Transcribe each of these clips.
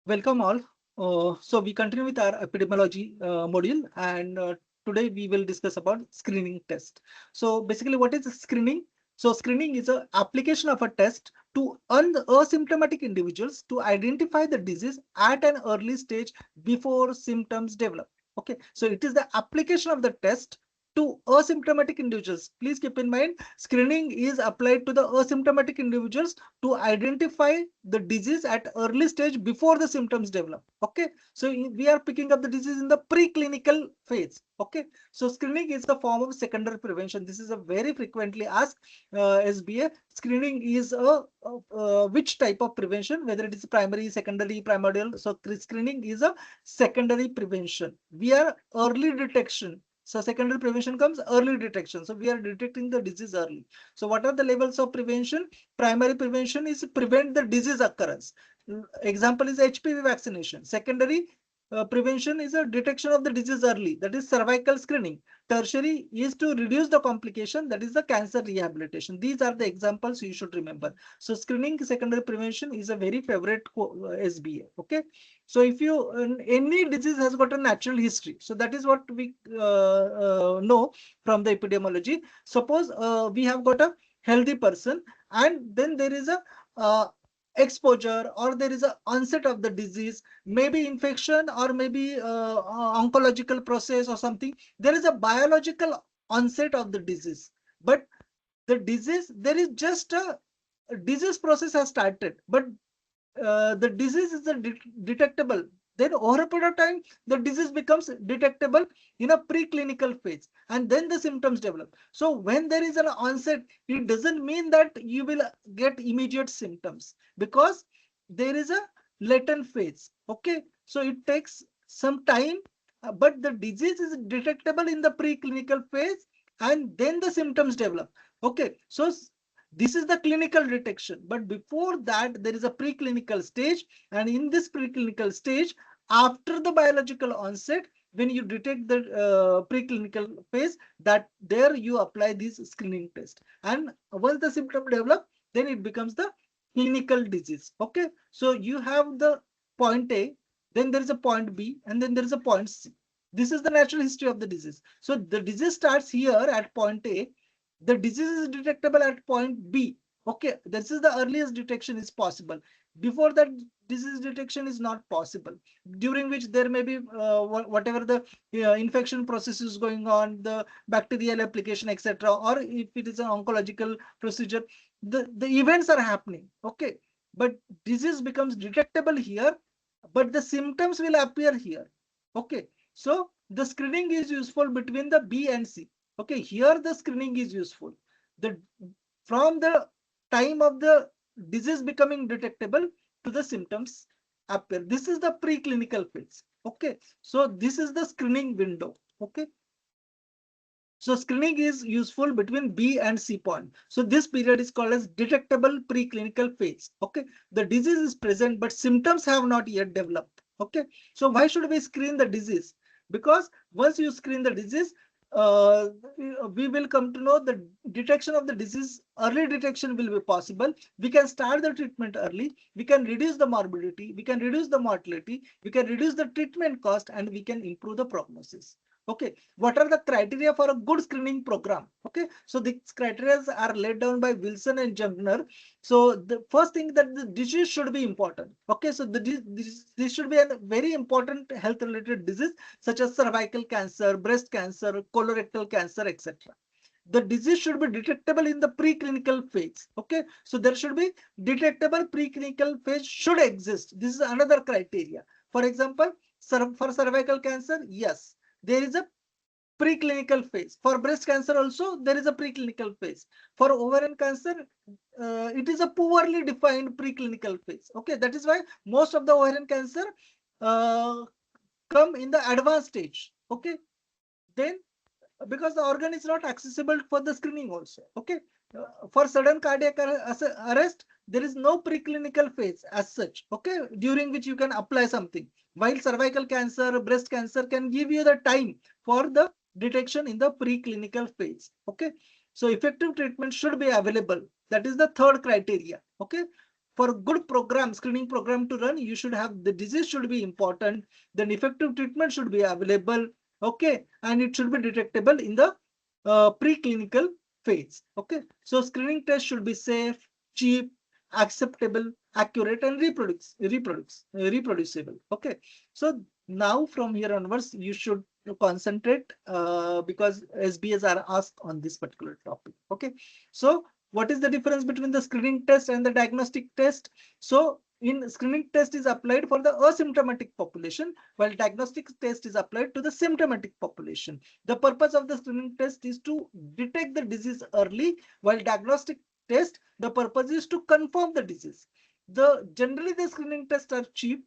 Welcome all. So we continue with our epidemiology module, and today we will discuss about screening test. So basically, what is screening? So screening is an application of a test to asymptomatic individuals to identify the disease at an early stage before symptoms develop. Okay, so it is the application of the test to asymptomatic individuals. Please keep in mind, screening is applied to the asymptomatic individuals to identify the disease at early stage before the symptoms develop. Okay, so we are picking up the disease in the preclinical phase. Okay, so screening is the form of secondary prevention. This is a very frequently asked SBA. Screening is which type of prevention, whether it is primary, secondary, primordial. So screening is a secondary prevention. We are early detection. So secondary prevention comes early detection. So we are detecting the disease early. So what are the levels of prevention? Primary prevention is prevent the disease occurrence. Example is HPV vaccination. Secondary prevention is a detection of the disease early, that is cervical screening. Tertiary is to reduce the complication, that is the cancer rehabilitation. These are the examples you should remember. So screening secondary prevention is a very favorite SBA. Okay, so if you any disease has got a natural history, so that is what we know from the epidemiology. Suppose we have got a healthy person, and then there is a exposure, or there is a onset of the disease, maybe infection, or maybe oncological process or something. There is a biological onset of the disease, but the disease, there is just a disease process has started, but the disease is detectable. Then over a period of time, the disease becomes detectable in a preclinical phase, and then the symptoms develop. So when there is an onset, it doesn't mean that you will get immediate symptoms, because there is a latent phase. Okay, so it takes some time, but the disease is detectable in the preclinical phase, and then the symptoms develop. Okay, so this is the clinical detection, but before that there is a preclinical stage, and in this preclinical stage, after the biological onset, when you detect the preclinical phase, that there you apply this screening test, and once the symptom develop, then it becomes the clinical disease. Okay, so you have the point A, then there is a point B, and then there is a point C. This is the natural history of the disease. So the disease starts here at point A, the disease is detectable at point B. Okay, this is the earliest detection is possible. Before that, disease detection is not possible, during which there may be whatever the infection process is going on, the bacterial application, etc., or if it is an oncological procedure, the events are happening. Okay, but disease becomes detectable here, but the symptoms will appear here. Okay, so the screening is useful between the B and C. Okay, here the screening is useful. The from the time of the disease becoming detectable to the symptoms appear. This is the preclinical phase. Okay, so this is the screening window. Okay, so screening is useful between B and C point. So this period is called as detectable preclinical phase. Okay, the disease is present, but symptoms have not yet developed. Okay, so why should we screen the disease? Because once you screen the disease, uh, we will come to know the detection of the disease. Early detection will be possible. We can start the treatment early. We can reduce the morbidity. We can reduce the mortality. We can reduce the treatment cost, and we can improve the prognosis. Okay, what are the criteria for a good screening program? Okay, so these criteria are laid down by Wilson and Jungner. So the first thing, that the disease should be important. Okay, so this should be a very important health related disease, such as cervical cancer, breast cancer, colorectal cancer, etc. The disease should be detectable in the preclinical phase. Okay, so there should be detectable preclinical phase should exist. This is another criteria. For example, for cervical cancer, yes, there is a preclinical phase. For breast cancer also, there is a preclinical phase. For ovarian cancer, it is a poorly defined preclinical phase. Okay, that is why most of the ovarian cancer uh, come in the advanced stage. Okay, then because the organ is not accessible for the screening also. Okay, for sudden cardiac arrest, there is no preclinical phase as such. Okay, during which you can apply something, while cervical cancer, breast cancer can give you the time for the detection in the preclinical phase. Okay, so effective treatment should be available. That is the third criteria. Okay, for a good program, screening program to run, you should have the disease should be important, then effective treatment should be available, okay, and it should be detectable in the preclinical phase. Okay, so screening test should be safe, cheap, acceptable, accurate, and reproducible. Okay, so now from here onwards, you should concentrate because SBs are asked on this particular topic. Okay, so what is the difference between the screening test and the diagnostic test? So in screening test is applied for the asymptomatic population, while diagnostic test is applied to the symptomatic population. The purpose of the screening test is to detect the disease early, while diagnostic test, the purpose is to confirm the disease. Generally the screening tests are cheap,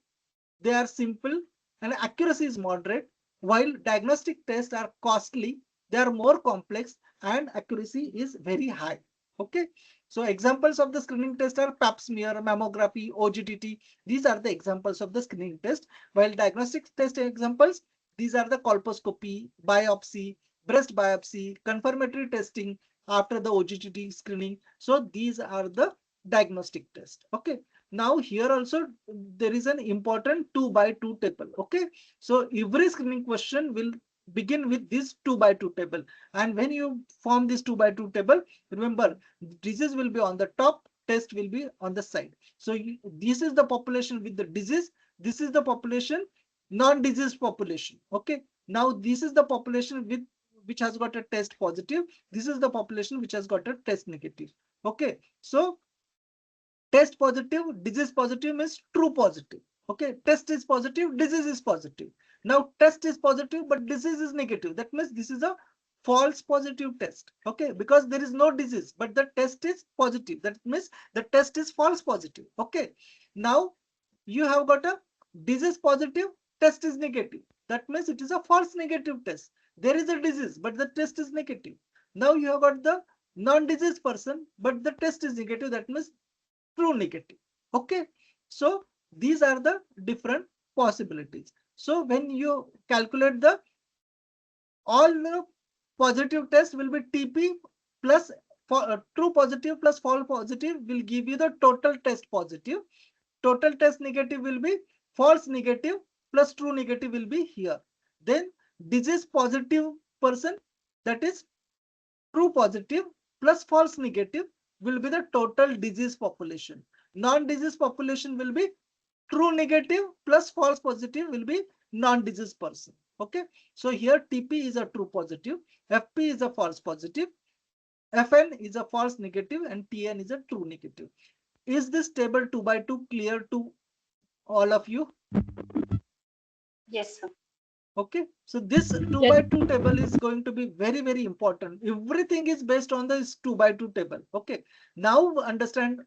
they are simple, and accuracy is moderate, while diagnostic tests are costly, they are more complex, and accuracy is very high. Okay, so examples of the screening test are pap smear, mammography, OGTT. These are the examples of the screening test, while diagnostic test examples, these are the colposcopy, biopsy, breast biopsy, confirmatory testing after the OGTT screening. So these are the diagnostic test. Okay, now here also there is an important 2 by 2 table. Okay, so every screening question will begin with this 2 by 2 table, and when you form this 2 by 2 table, remember disease will be on the top, test will be on the side. So this is the population with the disease, this is the population non-disease population. Okay, now this is the population with which has got a test positive, this is the population which has got a test negative. Okay, so test positive, disease positive means true positive. Okay, test is positive, disease is positive. Now test is positive, but disease is negative. That means this is a false positive test. Okay, because there is no disease, but the test is positive. That means the test is false positive. Okay, now you have got a disease positive, test is negative. That means it is a false negative test. There is a disease, but the test is negative. Now you have got the non-disease person, but the test is negative. That means true negative. Okay, so these are the different possibilities. So when you calculate the all the positive test will be TP plus true positive plus false positive will give you the total test positive. Total test negative will be false negative plus true negative will be here. Then disease positive person, that is true positive plus false negative will be the total disease population. Non-disease population will be true negative plus false positive will be non-disease person. Okay, so here TP is a true positive, FP is a false positive, FN is a false negative, and TN is a true negative. Is this table 2 by 2 clear to all of you? Yes, sir. Okay, so this 2 by 2 table is going to be very, very important. Everything is based on this 2 by 2 table. Okay, now understand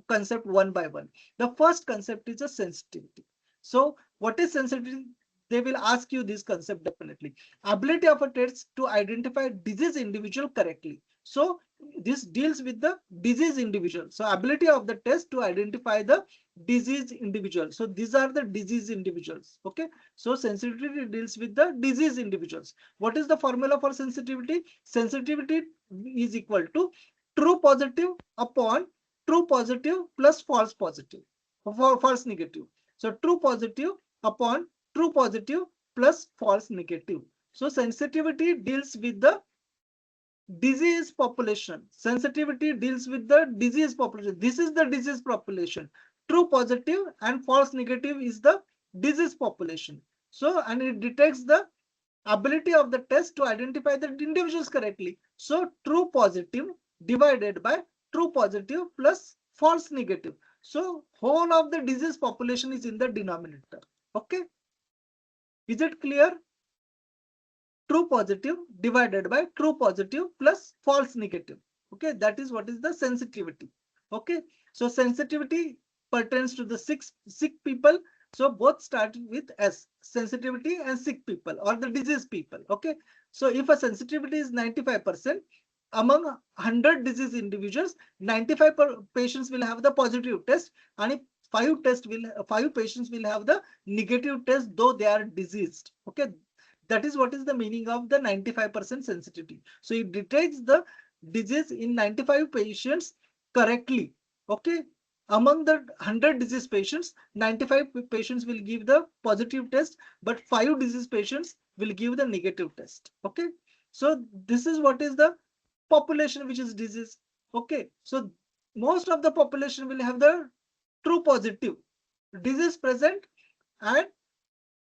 concept one by one. The first concept is a sensitivity. So what is sensitivity? They will ask you this concept definitely. Ability of a test to identify disease individual correctly. So this deals with the disease individual. So ability of the test to identify the disease individual. So these are the disease individuals. Okay, so sensitivity deals with the disease individuals. What is the formula for sensitivity? Sensitivity is equal to true positive upon true positive plus false positive, for false negative. So true positive upon true positive plus false negative. So sensitivity deals with the disease population. Sensitivity deals with the disease population. This is the disease population. True positive and false negative is the disease population. So, and it detects the ability of the test to identify the individuals correctly. So, true positive divided by true positive plus false negative. So, whole of the disease population is in the denominator. Okay. Is it clear? True positive divided by true positive plus false negative. Okay, that is what is the sensitivity. Okay, so sensitivity pertains to the sick people. So both start with S, sensitivity and sick people or the disease people. Okay, so if a sensitivity is 95%, among 100 disease individuals, 95 patients will have the positive test, and if 5 patients will have the negative test, though they are diseased. Okay, that is what is the meaning of the 95% sensitivity. So it detects the disease in 95 patients correctly. Okay, Among the 100 disease patients, 95 patients will give the positive test, but 5 disease patients will give the negative test. Okay, so this is what is the population which is disease. Okay, so most of the population will have the true positive, disease present and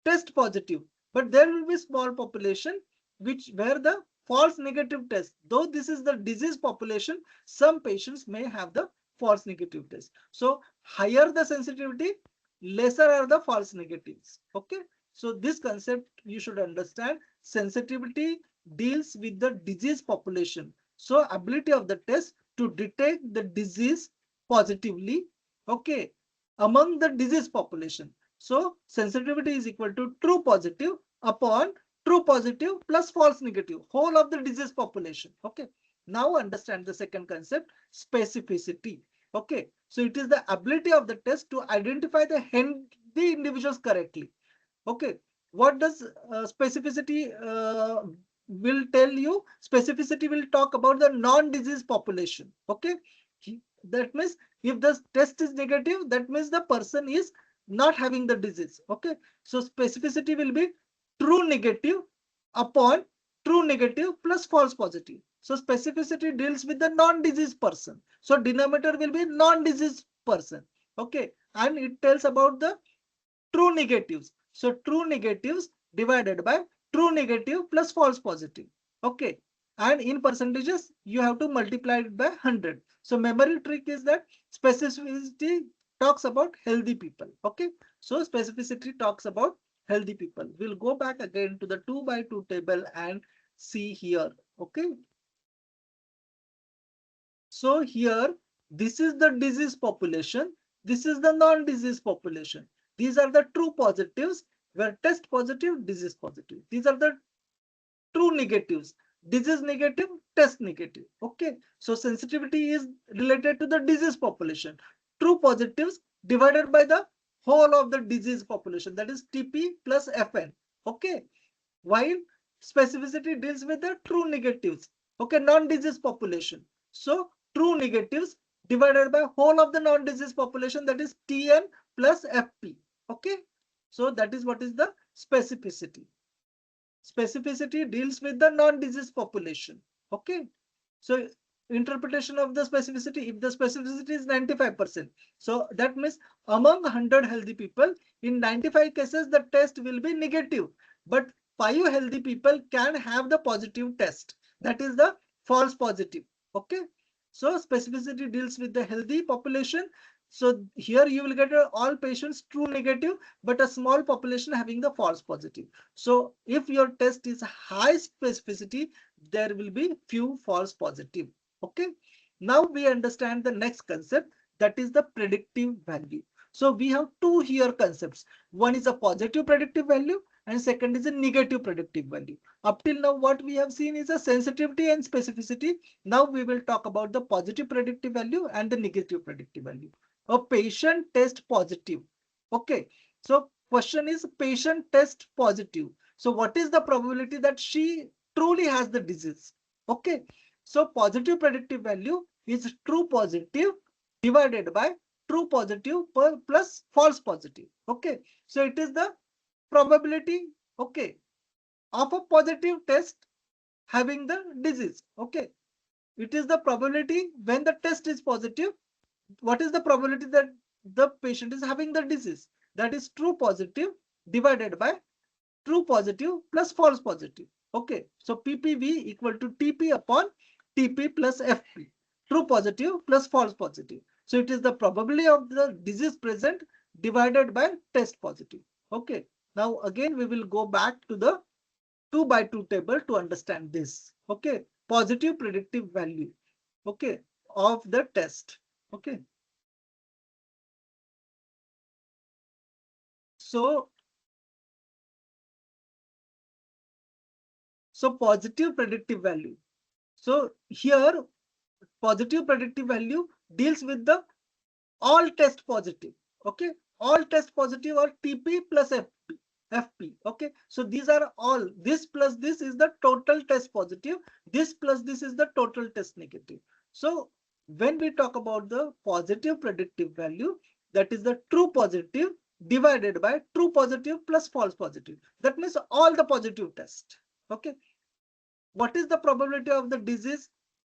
test positive, but there will be small population which where the false negative test, though this is the disease population, some patients may have the false negative test. So higher the sensitivity, lesser are the false negatives. Okay, so this concept you should understand. Sensitivity deals with the disease population, so ability of the test to detect the disease positively, okay, among the disease population. So sensitivity is equal to true positive upon true positive plus false negative, whole of the disease population. Okay, now understand the second concept, specificity. Okay, so it is the ability of the test to identify the healthy individuals correctly. Okay, what does specificity will tell you? Specificity will talk about the non-disease population. Okay, that means if the test is negative, that means the person is not having the disease. Okay, so specificity will be true negative upon true negative plus false positive. So specificity deals with the non-disease person. So denominator will be non-disease person. Okay, and it tells about the true negatives. So true negatives divided by true negative plus false positive. Okay. And in percentages, you have to multiply it by 100. So memory trick is that specificity talks about healthy people. Okay. So specificity talks about healthy people. We'll go back again to the 2 by 2 table and see here. Okay. So here, this is the disease population. This is the non-disease population. These are the true positives, where test positive, disease positive. These are the true negatives, disease negative, test negative. Okay, so sensitivity is related to the disease population. True positives divided by the whole of the disease population, that is TP plus FN. Okay, while specificity deals with the true negatives. Okay, non-disease population. So true negatives divided by whole of the non-disease population, that is TN plus FP. Okay, so that is what is the specificity. Specificity deals with the non-disease population. Okay, so interpretation of the specificity, if the specificity is 95%, so that means among 100 healthy people, in 95 cases the test will be negative, but 5 healthy people can have the positive test, that is the false positive. Okay, so specificity deals with the healthy population. So here you will get all patients true negative, but a small population having the false positive. So if your test is high specificity, there will be few false positive. Okay, now we understand the next concept, that is the predictive value. So we have two here concepts. One is a positive predictive value and second is a negative predictive value. Up till now, what we have seen is a sensitivity and specificity. Now we will talk about the positive predictive value and the negative predictive value. A patient test positive. Okay, so question is patient test positive. So what is the probability that she truly has the disease? Okay, so positive predictive value is true positive divided by true positive plus false positive. Okay, so it is the probability, okay, of a positive test having the disease. Okay, it is the probability when the test is positive. What is the probability that the patient is having the disease? That is true positive divided by true positive plus false positive. Okay, so PPV equal to TP upon TP plus FP, true positive plus false positive. So it is the probability of the disease present divided by test positive. Okay, now again we will go back to the 2 by 2 table to understand this. Okay, positive predictive value, okay, of the test. Okay, so positive predictive value. So here positive predictive value deals with the all test positive. Okay, all test positive or TP plus FP. Okay, so these are all, this plus this is the total test positive, this plus this is the total test negative. So When we talk about the positive predictive value, that is the true positive divided by true positive plus false positive. That means all the positive tests. Okay. What is the probability of the disease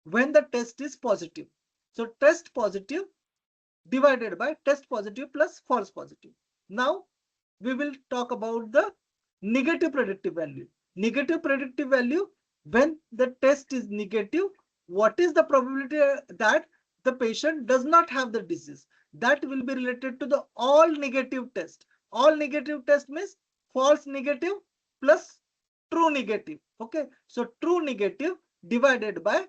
when the test is positive? So test positive divided by test positive plus false positive. Now we will talk about the negative predictive value. Negative predictive value, when the test is negative, what is the probability that the patient does not have the disease? That will be related to the all negative test. All negative test means false negative plus true negative. Okay, so true negative divided by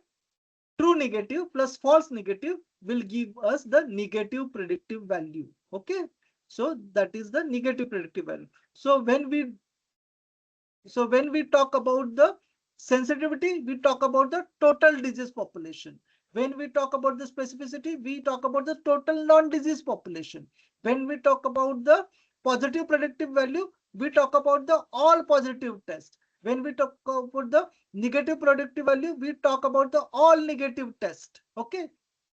true negative plus false negative will give us the negative predictive value. Okay, so that is the negative predictive value. So when we talk about the sensitivity, we talk about the total disease population. When we talk about the specificity, we talk about the total non-disease population. When we talk about the positive predictive value, we talk about the all positive tests. When we talk about the negative predictive value, we talk about the all negative test. Okay.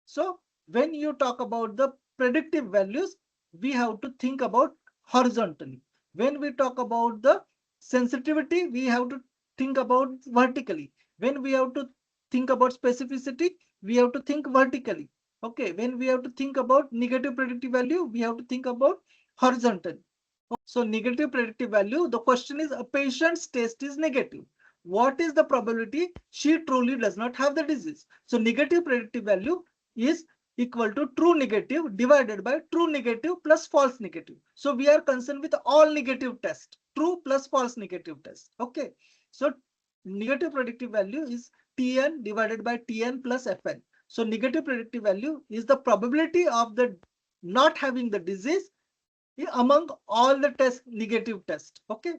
So when you talk about the predictive values, we have to think about horizontally. When we talk about the sensitivity, we have to think about vertically. When we have to think about specificity, we have to think vertically. Okay, when we have to think about negative predictive value, we have to think about horizontal. So negative predictive value, the question is a patient's test is negative. What is the probability she truly does not have the disease? So negative predictive value is equal to true negative divided by true negative plus false negative. So we are concerned with all negative test, true plus false negative test. Okay. So negative predictive value is Tn divided by Tn plus Fn. So negative predictive value is the probability of the not having the disease among all the negative test. Okay.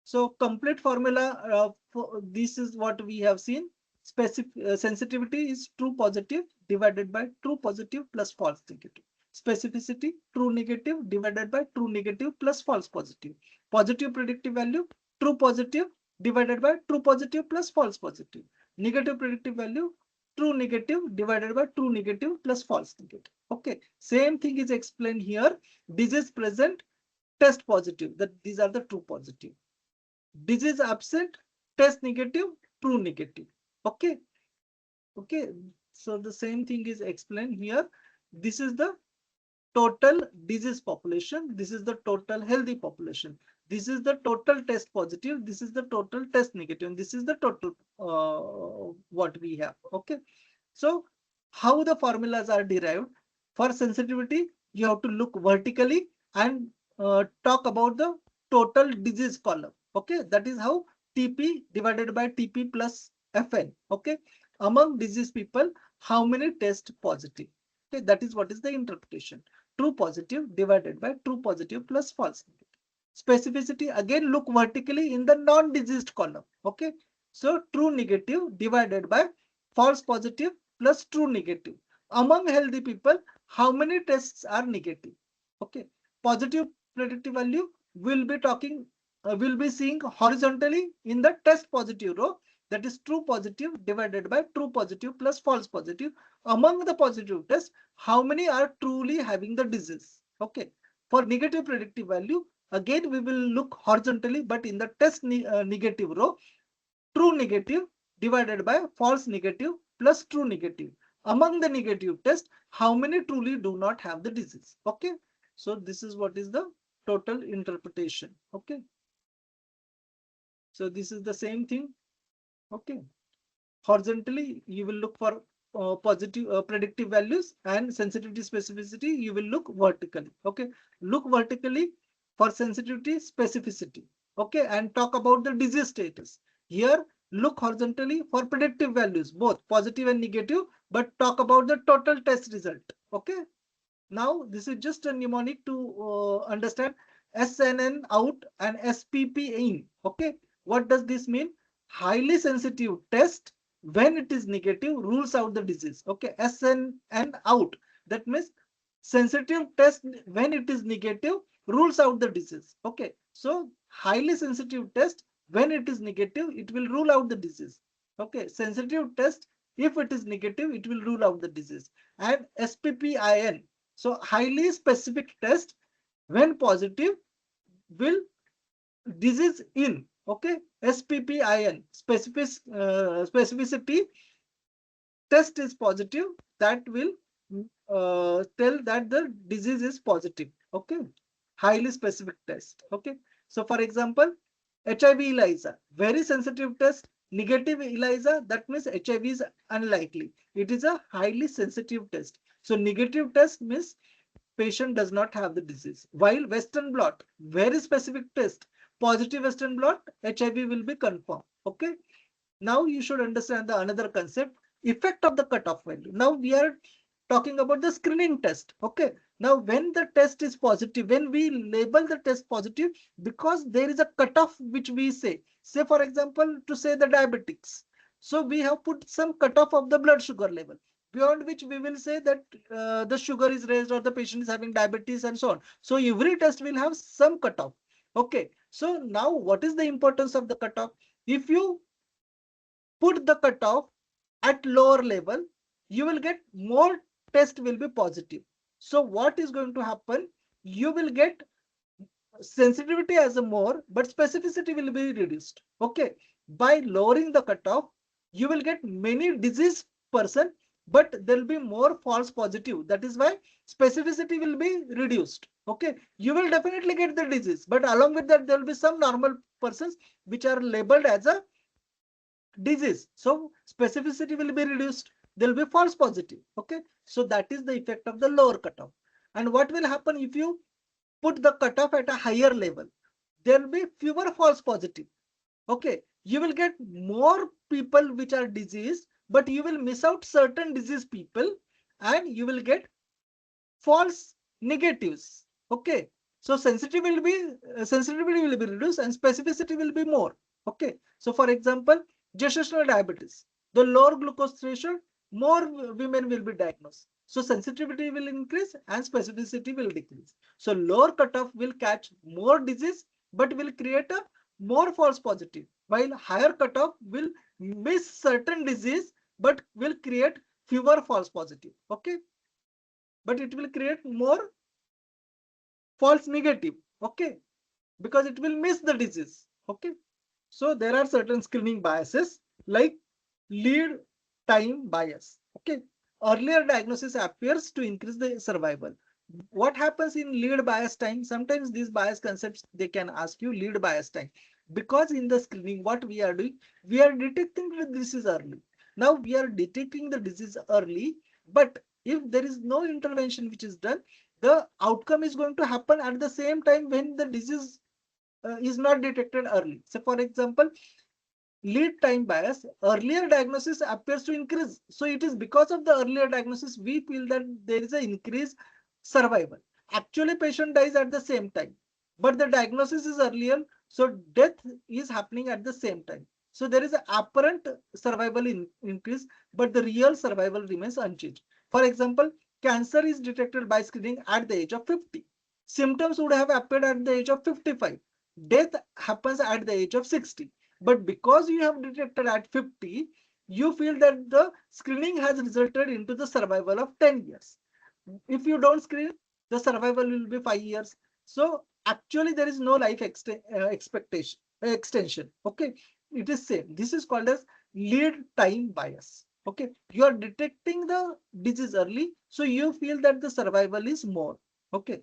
So complete formula for this is what we have seen. Sensitivity is true positive divided by true positive plus false negative. Specificity true negative divided by true negative plus false positive. Positive predictive value true positive divided by true positive plus false positive. Negative predictive value true negative divided by true negative plus false negative. Okay, same thing is explained here. Disease present, test positive. That these are the true positive. Disease absent, test negative, true negative. Okay. Okay. So the same thing is explained here. This is the total disease population. This is the total healthy population. This is the total test positive. This is the total test negative. And this is the total what we have. Okay. So how the formulas are derived? For sensitivity, you have to look vertically and talk about the total disease column. Okay, that is how TP divided by TP plus FN. Okay, among disease people, how many test positive? Okay, that is what is the interpretation. True positive divided by true positive plus false negative. Specificity, again look vertically in the non-diseased column. Okay, so true negative divided by false positive plus true negative. Among healthy people, how many tests are negative? Okay, positive predictive value will be talking, will be seeing horizontally in the test positive row. That is true positive divided by true positive plus false positive. Among the positive tests, how many are truly having the disease? Okay, for negative predictive value, again we will look horizontally, but in the test negative row, true negative divided by false negative plus true negative. Among the negative test, how many truly do not have the disease? Okay, so this is what is the total interpretation. Okay, so this is the same thing. Okay, horizontally you will look for positive predictive values, and sensitivity specificity you will look vertically. Okay, look vertically for sensitivity specificity. Okay, and talk about the disease status. Here look horizontally for predictive values, both positive and negative, but talk about the total test result. Okay, now this is just a mnemonic to understand SNN out and SPP in. Okay, what does this mean? Highly sensitive test, when it is negative, rules out the disease. Okay, SNN out, that means sensitive test when it is negative rules out the disease. Okay, so highly sensitive test when it is negative, it will rule out the disease. Okay, sensitive test If it is negative, it will rule out the disease. And SPPIN, so highly specific test, when positive, will disease in. Okay, SPPIN, specificity test is positive, that will tell that the disease is positive. Okay, highly specific test. Okay, so for example, HIV ELISA, very sensitive test. Negative ELISA, that means HIV is unlikely. It is a highly sensitive test. So negative test means patient does not have the disease. While Western blot, very specific test, positive Western blot, HIV will be confirmed. Okay. Now you should understand the another concept, effect of the cutoff value. Now we are talking about the screening test. Okay. Now when the test is positive, when we label the test positive, because there is a cutoff which we say for example, to say the diabetics. So we have put some cutoff of the blood sugar level, beyond which we will say that the sugar is raised or the patient is having diabetes and so on. So every test will have some cutoff. Okay. So now what is the importance of the cutoff? If you put the cutoff at lower level, you will get more test will be positive. So what is going to happen? You will get sensitivity as a more, but specificity will be reduced. Okay. By lowering the cutoff, you will get many disease person, but there will be more false positive. That is why specificity will be reduced. Okay. You will definitely get the disease, but along with that, there will be some normal persons which are labeled as a disease. So specificity will be reduced. There will be false positive. Okay. So that is the effect of the lower cutoff. And what will happen if you put the cutoff at a higher level? There will be fewer false positive. Okay. You will get more people which are diseased, but you will miss out certain disease people and you will get false negatives. Okay. So sensitivity will be reduced and specificity will be more. Okay. So for example, gestational diabetes, the lower glucose threshold, more women will be diagnosed. So sensitivity will increase and specificity will decrease. So lower cutoff will catch more disease, but will create a more false positive, while higher cutoff will miss certain disease, but will create fewer false positive. Okay. But it will create more false negative. Okay. Because it will miss the disease. Okay. So there are certain screening biases like lead time bias. Okay. Earlier diagnosis appears to increase the survival. What happens in lead bias time? Sometimes these bias concepts, they can ask you lead bias time. Because in the screening, what we are doing, we are detecting the disease early. Now we are detecting the disease early, but if there is no intervention which is done, the outcome is going to happen at the same time when the disease is not detected early. So for example, lead time bias, earlier diagnosis appears to increase. So it is because of the earlier diagnosis, we feel that there is an increased survival. Actually, patient dies at the same time, but the diagnosis is earlier. So death is happening at the same time. So there is an apparent survival increase, but the real survival remains unchanged. For example, cancer is detected by screening at the age of 50. Symptoms would have appeared at the age of 55. Death happens at the age of 60. But because you have detected at 50, you feel that the screening has resulted into the survival of 10 years. If you don't screen, the survival will be 5 years. So actually there is no life expectation extension. Okay. It is same. This is called as lead time bias. Okay. You are detecting the disease early, so you feel that the survival is more. Okay.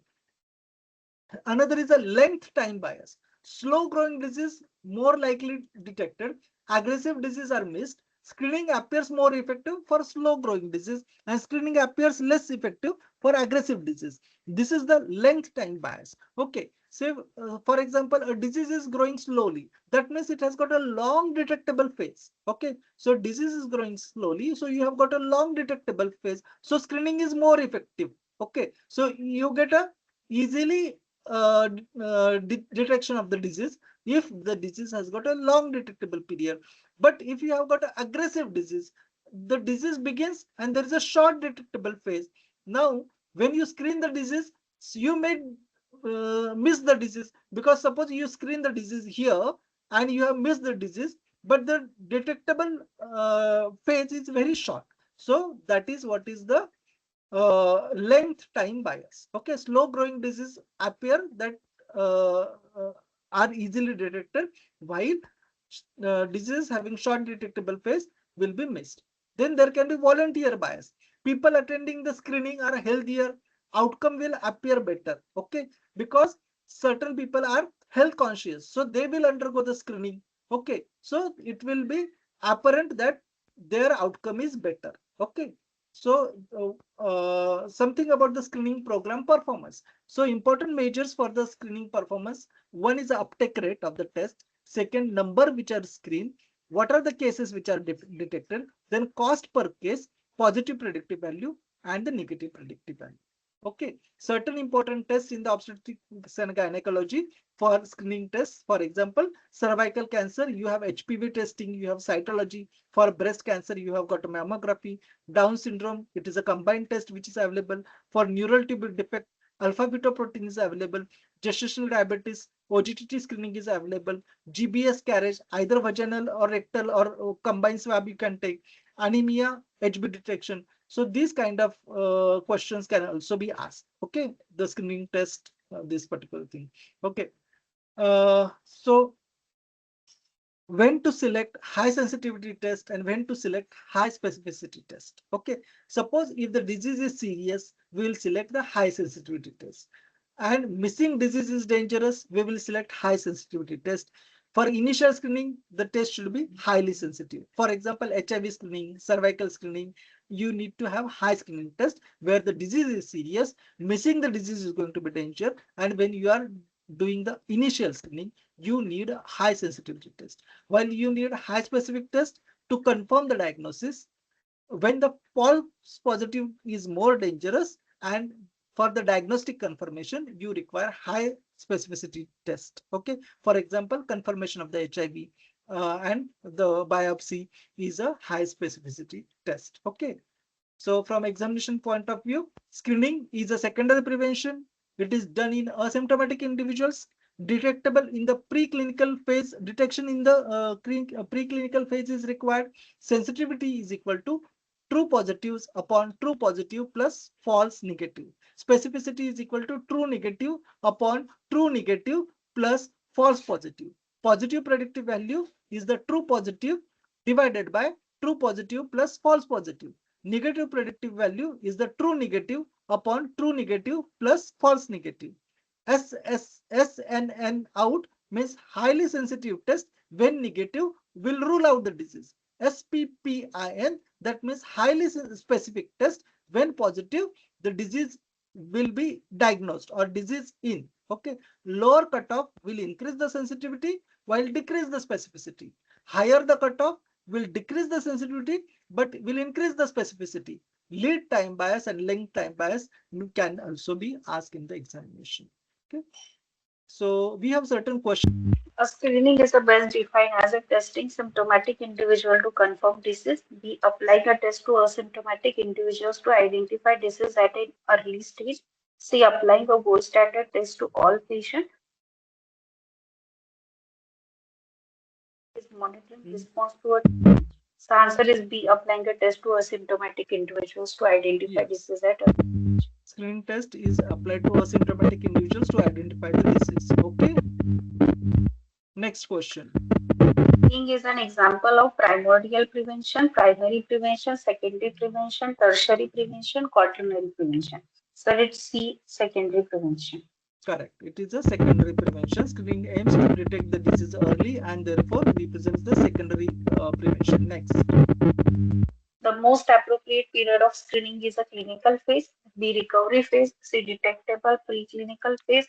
Another is a length time bias. Slow growing disease more likely detected. Aggressive disease are missed. Screening appears more effective for slow growing disease and screening appears less effective for aggressive disease. This is the length time bias. Okay. So for example, a disease is growing slowly. That means it has got a long detectable phase. Okay. So disease is growing slowly. So you have got a long detectable phase. So screening is more effective. Okay. So you get a easily detection of the disease if the disease has got a long detectable period. But if you have got an aggressive disease, the disease begins and there is a short detectable phase. Now when you screen the disease, you may miss the disease, because suppose you screen the disease here and you have missed the disease, but the detectable phase is very short. So that is what is the length time bias. Okay, slow growing disease appear that uh, uh, are easily detected, while diseases having short detectable phase will be missed. Then there can be volunteer bias. People attending the screening are healthier, outcome will appear better. Okay, because certain people are health conscious, so they will undergo the screening. Okay, so it will be apparent that their outcome is better. Okay, so something about the screening program performance. So important measures for the screening performance: one is the uptake rate of the test, second, number which are screened, what are the cases which are detected, then cost per case, positive predictive value, and the negative predictive value. Okay, certain important tests in the obstetrics and gynecology for screening tests. For example, cervical cancer, you have HPV testing, you have cytology. For breast cancer, you have got mammography. Down syndrome, it is a combined test which is available. For neural tube defect, alpha fetoprotein is available. Gestational diabetes, OGTT screening is available. GBS carriage, either vaginal or rectal or combined swab you can take. Anemia, HB detection. So these kind of questions can also be asked. Okay, the screening test, this particular thing. Okay, so when to select high sensitivity test and when to select high specificity test. Okay, suppose if the disease is serious, we will select the high sensitivity test, and missing disease is dangerous, we will select high sensitivity test. For initial screening, the test should be highly sensitive. For example, HIV screening, cervical screening, you need to have high screening test where the disease is serious, missing the disease is going to be danger, and when you are doing the initial screening, you need a high sensitivity test, while you need a high specific test to confirm the diagnosis when the false positive is more dangerous, and for the diagnostic confirmation you require high specificity test. Okay, for example, confirmation of the HIV and the biopsy is a high specificity test. Okay, so from examination point of view, screening is a secondary prevention. It is done in asymptomatic individuals, detectable in the preclinical phase. Detection in the preclinical phase is required. Sensitivity is equal to true positives upon true positive plus false negative. Specificity is equal to true negative upon true negative plus false positive. Positive predictive value is the true positive divided by true positive plus false positive. Negative predictive value is the true negative upon true negative plus false negative. SNN out means highly sensitive test. When negative will rule out the disease. SPPIN, that means highly specific test. When positive, the disease will be diagnosed or disease in. Okay, lower cutoff will increase the sensitivity while decrease the specificity. Higher the cutoff will decrease the sensitivity but will increase the specificity. Lead time bias and length time bias can also be asked in the examination. Okay, so we have certain questions. A screening is a best defined as a testing symptomatic individual to confirm disease. B. Applying a test to asymptomatic individuals to identify disease at an early stage. C. Applying a gold standard test to all patients. Is monitoring response to a. So answer is B. Applying a test to asymptomatic individuals to identify Yes. disease at early. Screening test is applied to asymptomatic individuals to identify the disease. Okay. Next question. Screening is an example of primordial prevention, primary prevention, secondary prevention, tertiary prevention, quaternary prevention. So let's see secondary prevention. Correct. It is a secondary prevention. Screening aims to detect the disease early and therefore represents the secondary prevention. Next. The most appropriate period of screening is a clinical phase, B recovery phase, C detectable preclinical phase,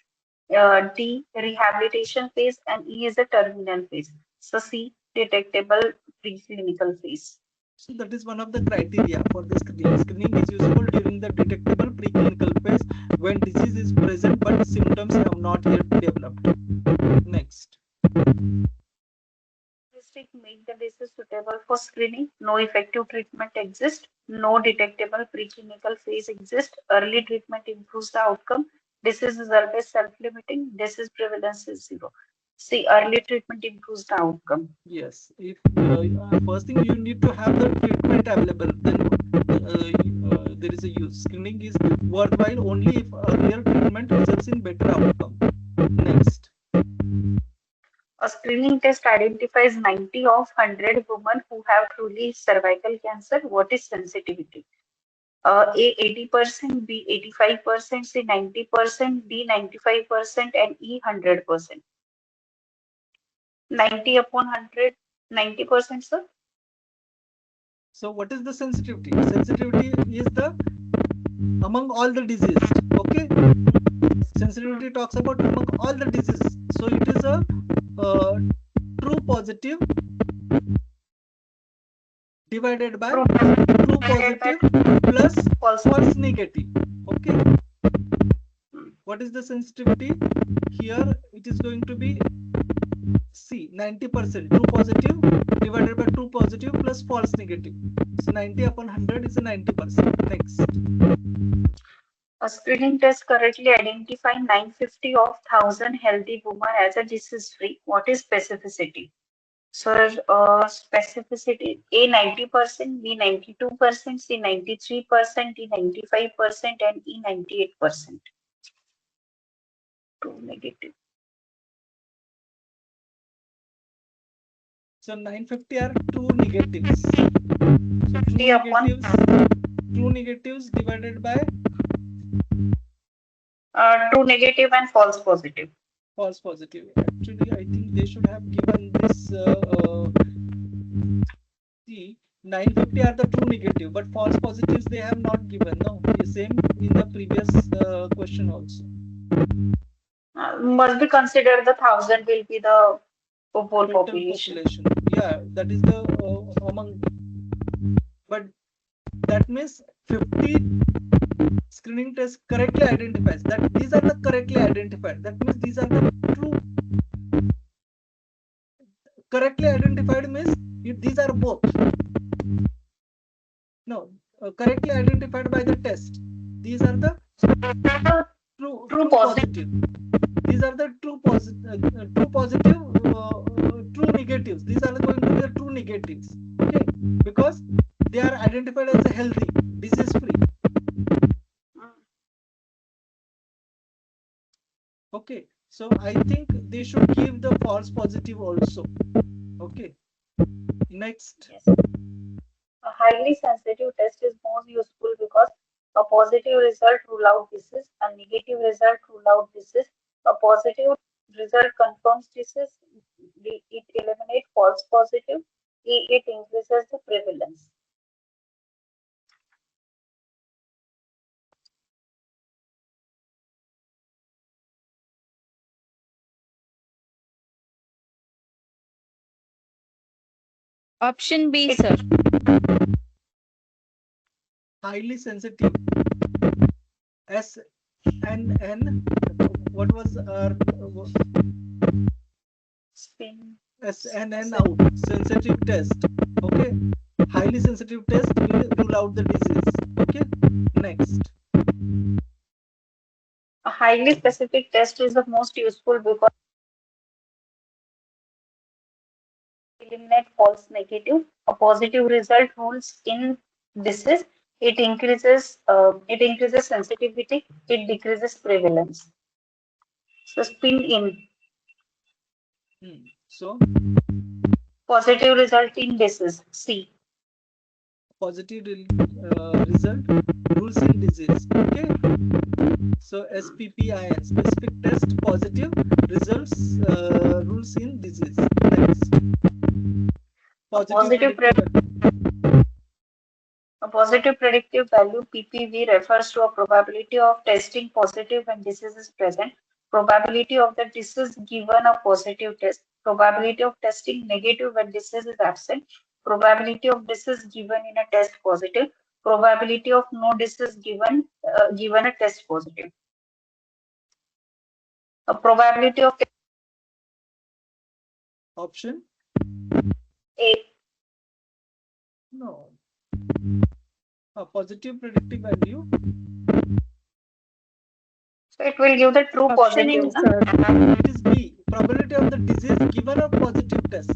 D rehabilitation phase, and E is a terminal phase. So C detectable preclinical phase. So that is one of the criteria for the screening. Screening is useful during the detectable preclinical phase when disease is present but symptoms have not yet developed. Next. Characteristics make the disease suitable for screening. No effective treatment exists. No detectable preclinical phase exists. Early treatment improves the outcome. Disease is always self-limiting. Disease prevalence is zero. C. Early treatment improves the outcome. Yes, if first thing you need to have the treatment available, then there is a use. Screening is worthwhile only if earlier treatment results in better outcome. Next. A screening test identifies 90 of 100 women who have truly cervical cancer. What is sensitivity? A 80%, B 85%, C 90%, D 95%, and E 100%. 90 upon 100, 90%, sir? So what is the sensitivity? Sensitivity is the among all the diseases. Okay. Sensitivity talks about among all the diseases. So it is a true positive divided by true positive plus false negative. Okay. What is the sensitivity? Here it is going to be C, 90%. True positive divided by true positive plus false negative. So 90 upon 100 is a 90%. Next. A screening test correctly identifies 950 of 1,000 healthy women as a disease-free. What is specificity? So, specificity A 90%, B 92%, C 93%, D 95%, and E 98%. True negative. So 950 are two negatives. So two negatives divided by true negative and false positive. False positive. Actually, I think they should have given this. See, 950 are the true negative, but false positives they have not given. No, the same in the previous question also. Must be considered the 1,000 will be the whole population. Yeah, that is the among. But that means 50 screening tests correctly identifies that these are the correctly identified. That means these are the true. Correctly identified means these are both. No, correctly identified by the test. These are the true positive. These are the true positive, true negatives. These are going to be the true negatives. Okay, because they are identified as a healthy, disease-free. Okay, so I think they should give the false positive also. Okay, next. Yes. A highly sensitive test is most useful because a positive result rule out disease, a negative result rule out disease. A positive result confirms disease, it eliminates false positive, it increases the prevalence. Option B, sir. Highly sensitive. SNN. What was our Spin. SNN out? Sensitive test. Okay. Highly sensitive test will rule out the disease. Okay. Next. A highly specific test is the most useful because it eliminates false negative. A positive result rules in disease. It increases sensitivity. It decreases prevalence. So spin in. So Positive result in disease. C. positive result rules in disease. Okay. So SPPIN, specific test, positive results rules in disease. Next. A positive predictive value PPV refers to a probability of testing positive when disease is present, probability of the disease given a positive test, probability of testing negative when disease is absent, probability of disease given in a test positive, probability of no disease given a test positive. A probability of option A. No. A positive predictive value. So it will give the true Option positive. A, sir. It is B. Probability of the disease given a positive test.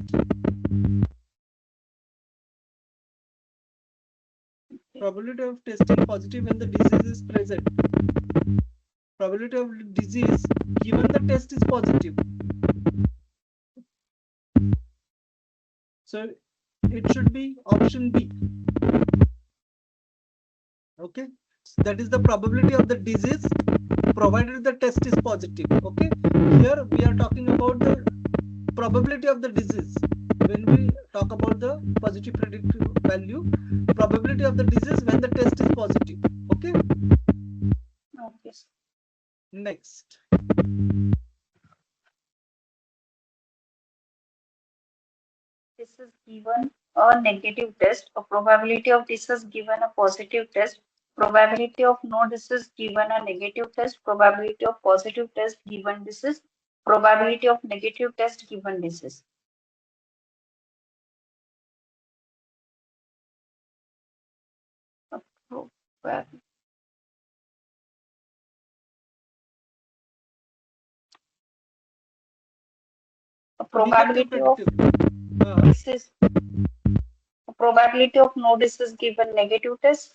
Probability of testing positive when the disease is present. Probability of disease given the test is positive. So it should be option B. Okay, so that is the probability of the disease provided the test is positive. Okay, here we are talking about the probability of the disease. When we talk about the positive predictive value, probability of the disease when the test is positive. Okay. Okay. Next. This is given a negative test, a probability of this is given a positive test, probability of no disease given a negative test, probability of positive test given disease, probability of negative test given disease. A probability of disease, a probability of no disease given negative test.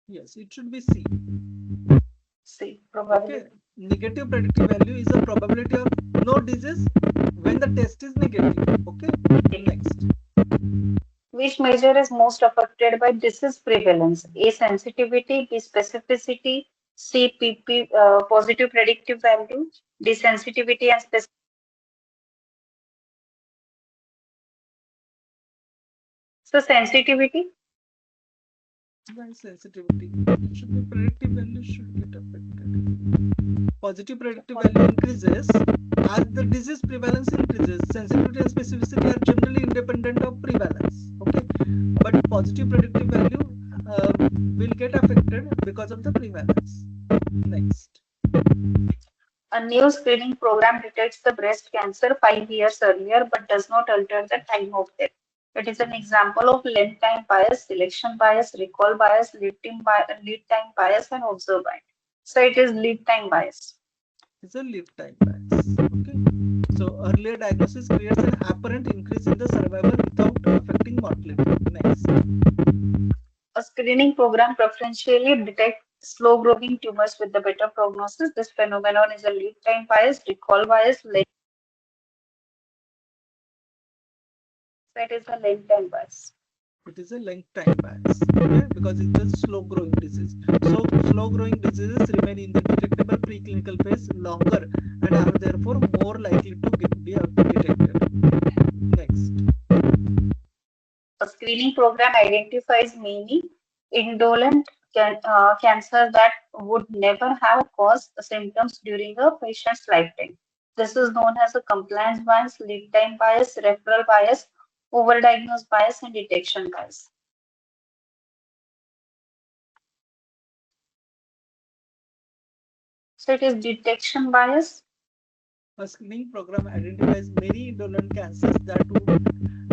Yes, it should be C. C. Probability. Okay. Negative predictive value is a probability of no disease when the test is negative. Okay. Next. Which measure is most affected by disease prevalence? A. Sensitivity, B. Specificity, C. Positive predictive value, D. Sensitivity and specificity. So sensitivity. Why sensitivity? It should be predictive value should get affected. Positive predictive value increases as the disease prevalence increases. Sensitivity and specificity are generally independent of prevalence. Okay, but positive predictive value will get affected because of the prevalence. Next. A new screening program detects the breast cancer 5 years earlier but does not alter the time of death. It is an example of lead time bias, selection bias, recall bias, lead time bias, and observe bias. So it is lead time bias. It's a lead time bias. Okay. So earlier diagnosis creates an apparent increase in the survival without affecting mortality. Next. A screening program preferentially detects slow-growing tumors with the better prognosis. This phenomenon is a lead time bias, recall bias, that is a lead time bias. It is a length time bias, okay, because it's a slow growing disease. So slow growing diseases remain in the detectable preclinical phase longer and are therefore more likely to be detected. Next. A screening program identifies many indolent cancers that would never have caused symptoms during a patient's lifetime. This is known as a compliance bias, lead time bias, referral bias, overdiagnosis bias, and detection bias. So it is detection bias. A screening program identifies many indolent cancers that would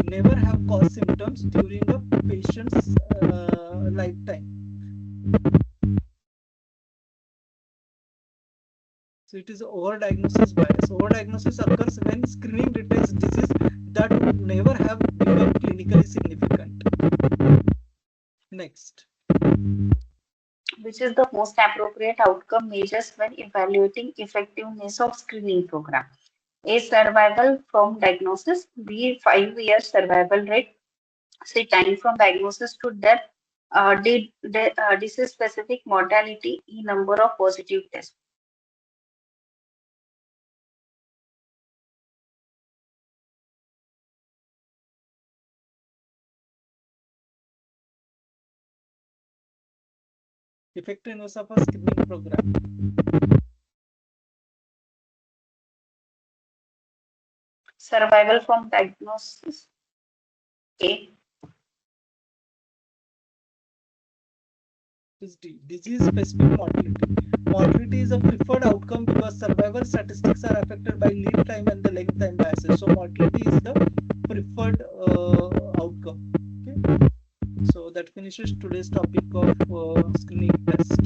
never have caused symptoms during a patient's lifetime. So it is overdiagnosis bias. Overdiagnosis occurs when screening detects disease that would never have become clinically significant. Next. Which is the most appropriate outcome measures when evaluating effectiveness of screening program? A. Survival from diagnosis. B. 5-year survival rate. C. Time from diagnosis to death. D. Disease-specific mortality. E. Number of positive tests. Effectiveness of a screening program. Survival from diagnosis. A. Is D. Disease-specific mortality. Mortality is a preferred outcome because survival statistics are affected by lead time and the length time biases. So mortality is the preferred outcome. Okay. So that finishes today's topic of screening test.